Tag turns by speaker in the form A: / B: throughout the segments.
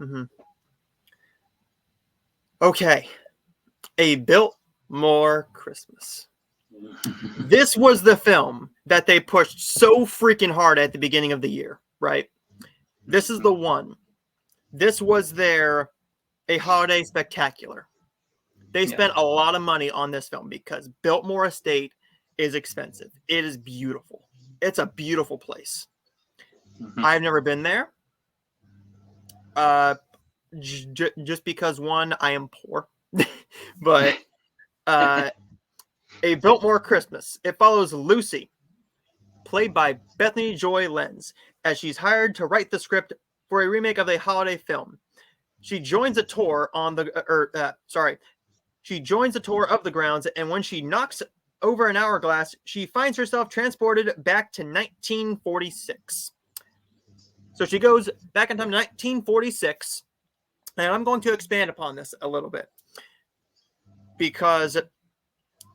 A: Mm-hmm. Okay. A Biltmore Christmas. This was the film that they pushed so freaking hard at the beginning of the year, right? This is the one. This was their A Holiday Spectacular. They
B: Yeah.
A: spent a lot of money on this film because Biltmore Estate is expensive. It is beautiful. It's a beautiful place. I've never been there. Just because one, I am poor, but a Biltmore Christmas. It follows Lucy, played by Bethany Joy Lenz, as she's hired to write the script for a remake of a holiday film. She joins a tour on the, she joins a tour of the grounds, and when she knocks over an hourglass, she finds herself transported back to 1946. So she goes back in time to 1946, and I'm going to expand upon this a little bit because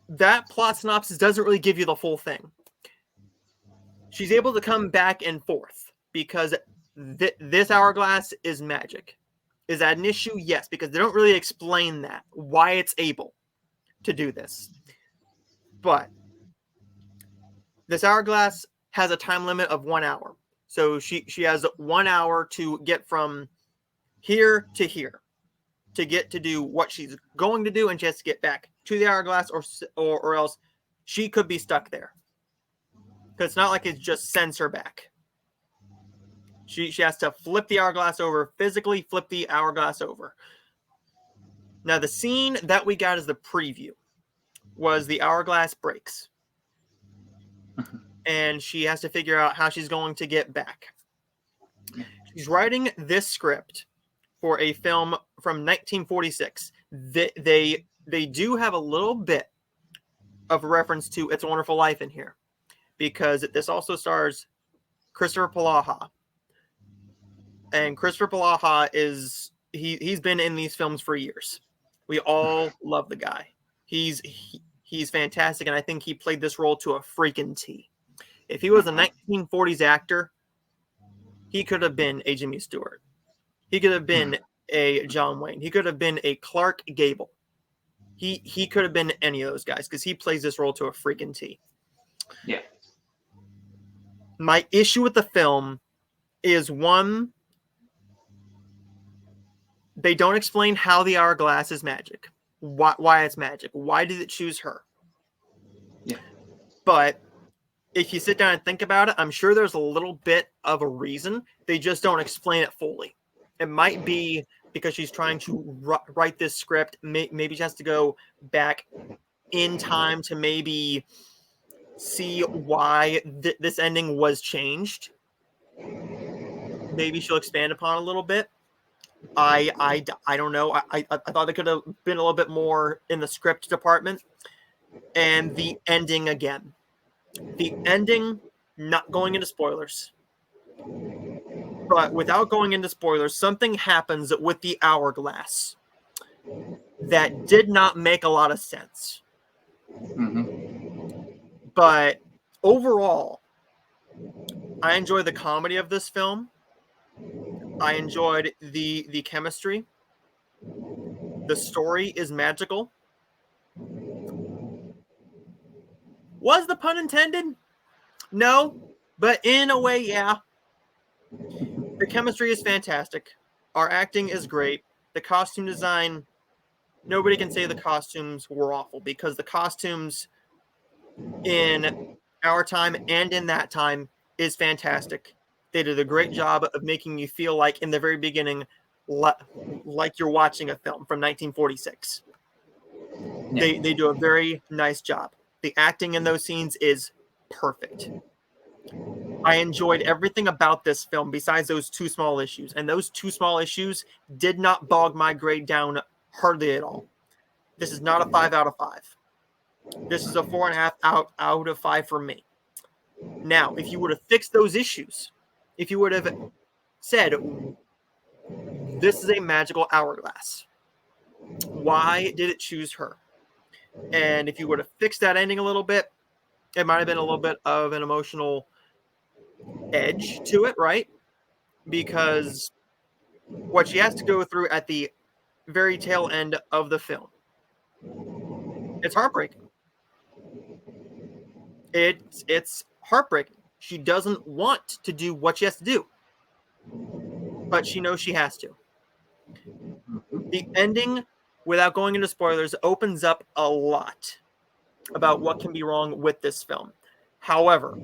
A: that plot synopsis doesn't really give you the full thing. She's able to come back and forth because this hourglass is magic. Is that an issue? Yes, because they don't really explain that, why it's able to do this. But this hourglass has a time limit of 1 hour. So she has 1 hour to get from here to here, to get to do what she's going to do, and she has to get back to the hourglass, or else she could be stuck there. Because it's not like it just sends her back. She has to flip the hourglass over, physically flip the hourglass over. Now, the scene that we got as the preview was the hourglass breaks. And she has to figure out how she's going to get back. She's writing this script for a film from 1946. They do have a little bit of a reference to It's a Wonderful Life in here, because this also stars Christopher Polaha. And Christopher Polaha he's been in these films for years. We all love the guy. He's fantastic, and I think he played this role to a freaking T. If he was a 1940s actor, he could have been a Jimmy Stewart. He could have been a John Wayne. He could have been a Clark Gable. He could have been any of those guys because he plays this role to a freaking T.
B: Yeah.
A: My issue with the film is, one, they don't explain how the hourglass is magic. Why it's magic. Why did it choose her?
B: Yeah.
A: But if you sit down and think about it, I'm sure there's a little bit of a reason. They just don't explain it fully. It might be because she's trying to write this script. Maybe she has to go back in time to maybe see why this ending was changed. Maybe she'll expand upon it a little bit. I don't know. I thought there could have been a little bit more in the script department. And the ending again. The ending, not going into spoilers, but without going into spoilers, something happens with the hourglass that did not make a lot of sense. But overall, I enjoyed the comedy of this film. I enjoyed the chemistry. The story is magical. Was the pun intended? No, but in a way, yeah. The chemistry is fantastic. Our acting is great. The costume design, nobody can say the costumes were awful, because the costumes in our time and in that time is fantastic. They did a great job of making you feel like, in the very beginning, like you're watching a film from 1946. Yeah. They do a very nice job. The acting in those scenes is perfect. I enjoyed everything about this film besides those two small issues. And those two small issues did not bog my grade down hardly at all. This is not a 5 out of 5. This is a 4.5 out of 5 for me. Now, if you would have fixed those issues, if you would have said, this is a magical hourglass, why did it choose her? And if you would have fixed that ending a little bit, it might have been a little bit of an emotional edge to it, right? Because what she has to go through at the very tail end of the film. It's heartbreaking. It's heartbreaking. She doesn't want to do what she has to do, but she knows she has to. The ending, without going into spoilers, opens up a lot about what can be wrong with this film. However,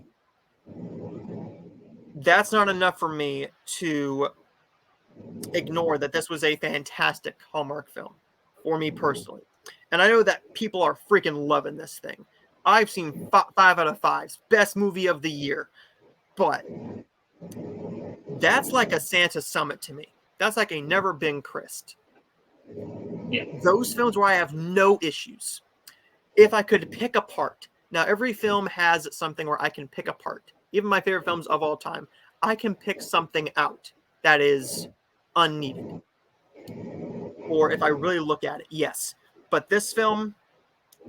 A: that's not enough for me to ignore that this was a fantastic Hallmark film for me personally. And I know that people are freaking loving this thing. I've seen 5 out of 5s, best movie of the year. But that's like a Santa summit to me. That's like a never been Christ.
B: Yeah.
A: Those films where I have no issues. If I could pick apart, now every film has something where I can pick apart. Even my favorite films of all time, I can pick something out that is unneeded. Or if I really look at it, yes. But this film,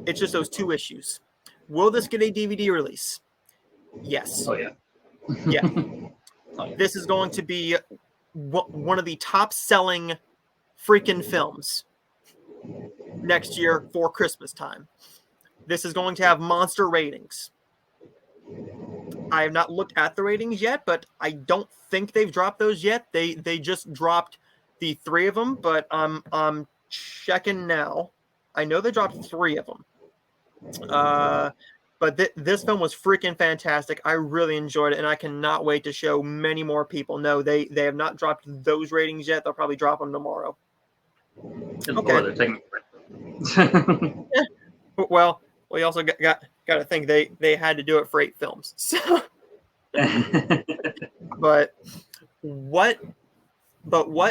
A: it's just those 2 issues. Will this get a DVD release? Yes.
B: Oh yeah.
A: Yeah.
B: Oh, yeah.
A: This is going to be one of the top selling freaking films next year for Christmas time. This is going to have monster ratings. I have not looked at the ratings yet, but I don't think they've dropped those yet. They just dropped the 3 of them, but I'm checking now. I know they dropped 3 of them. But this film was freaking fantastic. I really enjoyed it, and I cannot wait to show many more people. No, they have not dropped those ratings yet. They'll probably drop them tomorrow.
B: Okay. They're taking...
A: Yeah. Well, we also got to think they had to do it for 8 films. So, but what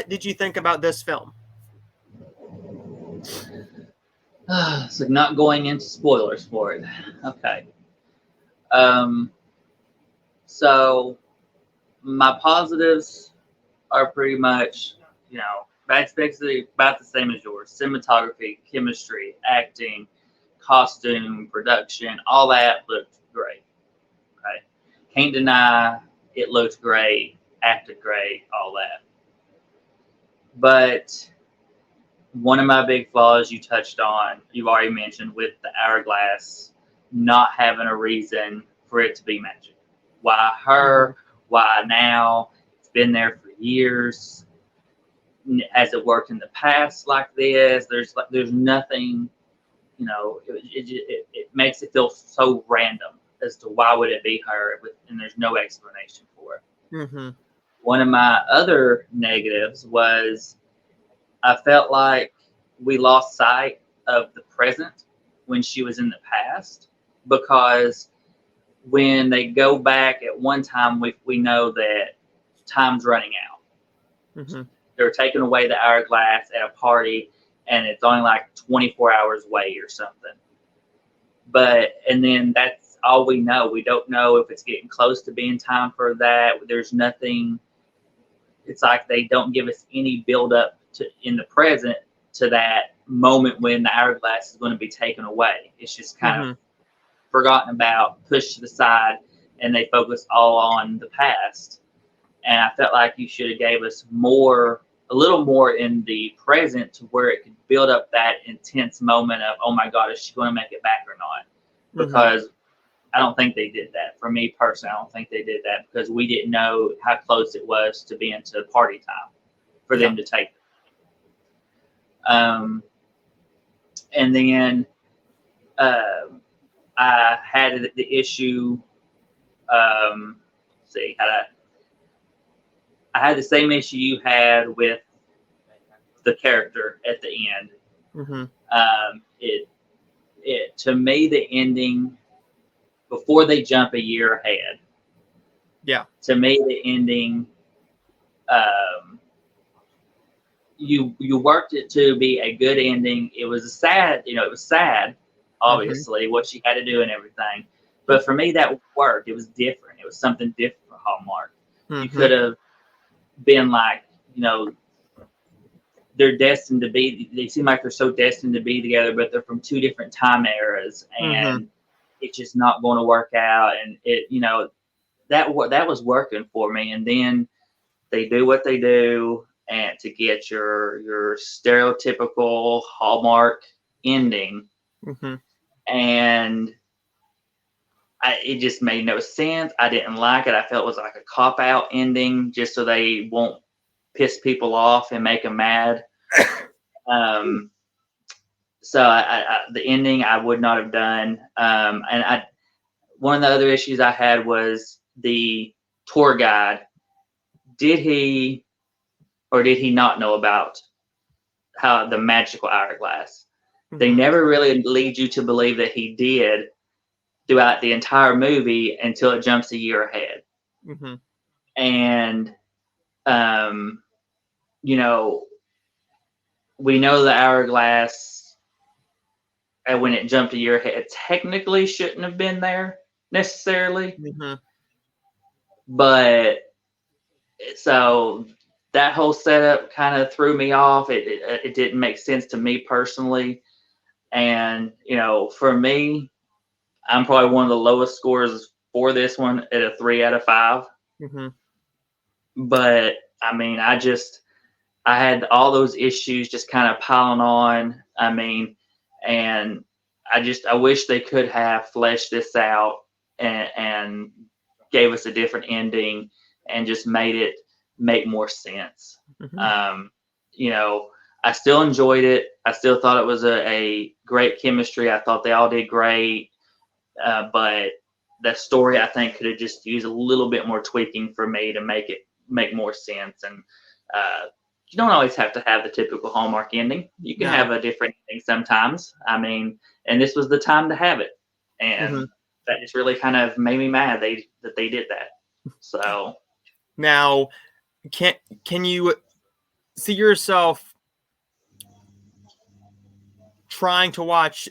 A: did you think about this film?
B: So not going into spoilers for it. Okay. So my positives are pretty much, that's basically about the same as yours. Cinematography, chemistry, acting, costume, production, all that looked great. Okay. Can't deny it looked great, acted great, all that. But one of my big flaws you touched on, you've already mentioned with the hourglass not having a reason for it to be magic. Why her? Why now? It's been there for years. Has it worked in the past like this? There's nothing, it makes it feel so random as to why would it be her, and there's no explanation for it.
A: Mm-hmm.
B: One of my other negatives was I felt like we lost sight of the present when she was in the past, because when they go back at one time, we know that time's running out.
A: Mm-hmm.
B: They're taking away the hourglass at a party, and it's only like 24 hours away or something. And then that's all we know. We don't know if it's getting close to being time for that. There's nothing. It's like they don't give us any build up in the present to that moment when the hourglass is going to be taken away. It's just kind of forgotten about, pushed to the side, and they focus all on the past. And I felt like you should have gave us a little more in the present, to where it could build up that intense moment of, oh my God, is she going to make it back or not? Because I don't think they did that. For me personally, I don't think they did that, because we didn't know how close it was to being to party time for them to take it. And then I had the issue. I had the same issue you had with the character at the end. It to me, the ending, before they jump a year ahead.
A: Yeah.
B: To me, the ending, you worked it to be a good ending. It was it was sad, obviously, what she had to do and everything. But for me, that worked. It was different. It was something different for Hallmark. You could have been like, they're destined to be. They seem like they're so destined to be together, but they're from 2 different time eras, and it's just not going to work out. And that was working for me. And then they do what they do. and to get your stereotypical Hallmark ending,
A: Mm-hmm.
B: and it just made no sense. I didn't like it. I felt it was like a cop out ending, just so they won't piss people off and make them mad. So the ending I would not have done. And one of the other issues I had was the tour guide. Did he or did he not know about how the magical hourglass?
A: Mm-hmm.
B: They never really lead you to believe that he did throughout the entire movie until it jumps a year ahead.
A: Mm-hmm.
B: And we know the hourglass, and when it jumped a year ahead, it technically shouldn't have been there necessarily.
A: Mm-hmm.
B: But so that whole setup kind of threw me off. It didn't make sense to me personally. And, for me, I'm probably one of the lowest scores for this one at a 3 out of 5.
A: Mm-hmm.
B: But I mean, I had all those issues just kind of piling on. I mean, and I wish they could have fleshed this out and gave us a different ending and just made it make more sense.
A: Mm-hmm.
B: I still enjoyed it. I still thought it was a great chemistry. I thought they all did great. But the story, I think, could have just used a little bit more tweaking for me to make it make more sense. And you don't always have to have the typical Hallmark ending. You can have a different ending sometimes. I mean, and this was the time to have it. And that just really kind of made me mad that they did that. So
A: now, can you see yourself trying to watch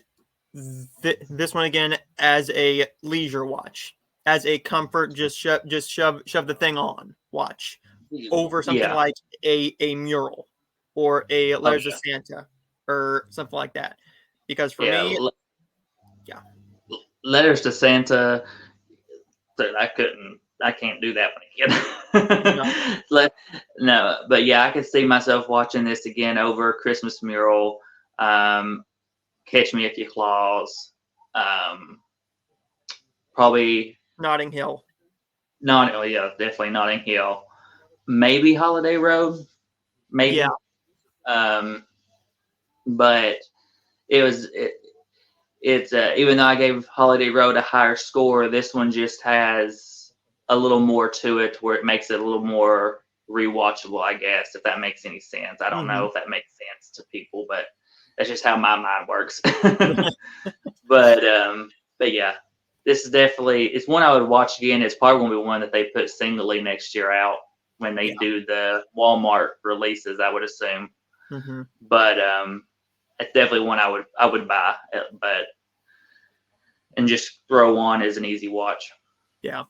A: this one again as a leisure watch, as a comfort, just shove the thing on watch over something like a mural or a Letters to Santa or something like that? Because for me,
B: Letters to Santa, I can't do that one again. No, but yeah, I could see myself watching this again over Christmas Mural, Catch Me If You Claus, probably
A: Notting Hill.
B: Definitely Notting Hill. Maybe Holiday Road, maybe.
A: Yeah.
B: But it's even though I gave Holiday Road a higher score, this one just has a little more to it, where it makes it a little more rewatchable, I guess, if that makes any sense. I don't know if that makes sense to people, but that's just how my mind works. But yeah, this is definitely, it's one I would watch again. It's probably going to be one that they put singly next year out when they do the Walmart releases, I would assume. But it's definitely one I would buy, and just throw on as an easy watch.
A: Yeah.